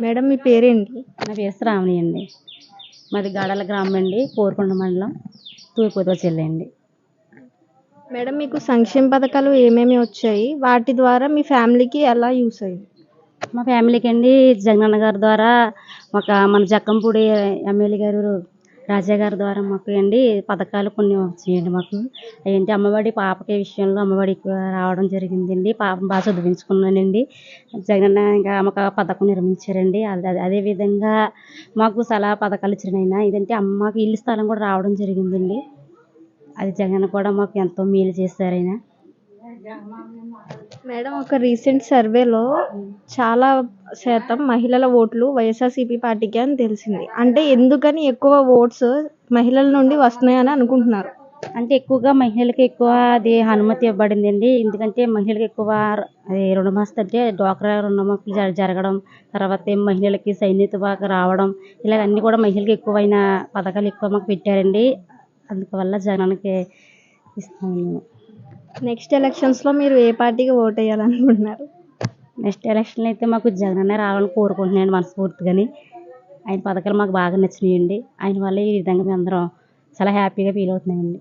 Madam మీ పేరేంటి? నా పేరు శ్రావణి అండి. మాది గాడాల గ్రామం అండి, కోరుకొండ మండలం, తూర్పుగోదావరి జిల్లా అండి. మేడం మీకు సంక్షేమ పథకాలు ఏమేమి వచ్చాయి? వాటి ద్వారా మీ ఫ్యామిలీకి ఎలా యూస్ అయ్యింది? మా ఫ్యామిలీకి అండి జగనన్న గారి ద్వారా మన జక్కంపూడి ఎమ్మెల్యే గారు రాజా గారి ద్వారా మాకు అండి పథకాలు కొన్ని వచ్చాయండి. మాకు ఏంటి అమ్మఒడి పాపకి విషయంలో అమ్మఒడి రావడం జరిగిందండి. పాపను బాగా చదివించుకున్నానండి. జగనన్న ఇంకా మాకు పథకం నిర్మించారండి. అదేవిధంగా మాకు సలహా పథకాలు ఇచ్చిన ఇదంటే అమ్మకి ఇల్లు స్థలం కూడా రావడం జరిగిందండి. అది జగన్ కూడా మాకు ఎంతో మేలు చేశారు ఆయన. మేడం ఒక రీసెంట్ సర్వేలో చాలా శాతం మహిళల ఓట్లు వైఎస్ఆర్సీపీ పార్టీకి అని తెలిసింది. అంటే ఎందుకని ఎక్కువ ఓట్స్ మహిళల నుండి వస్తున్నాయని అనుకుంటున్నారు? అంటే ఎక్కువగా మహిళలకి ఎక్కువ అది అనుమతి ఇవ్వబడిందండి. ఎందుకంటే మహిళలకు ఎక్కువ అది రుణమాఫీ అంటే డ్వాక్రా రుణమాఫీ జరగడం, తర్వాత మహిళలకి సైన్యత బాగా రావడం, ఇలాగ అన్నీ కూడా మహిళలకు ఎక్కువైన పథకాలు ఎక్కువ మాకు పెట్టారండి. అందువల్ల జగన్కి ఇస్తాము. నెక్స్ట్ ఎలక్షన్స్లో మీరు ఏ పార్టీకి ఓట్ వేయాలనుకుంటున్నారు? నెక్స్ట్ ఎలక్షన్లో అయితే మాకు జగనన్నే రావాలని కోరుకుంటున్నాను మనస్ఫూర్తిగాని. ఆయన పథకాలు మాకు బాగా నచ్చినాయండి. ఆయన వల్ల ఈ విధంగా మేము అందరం చాలా హ్యాపీగా ఫీల్ అవుతున్నామండి.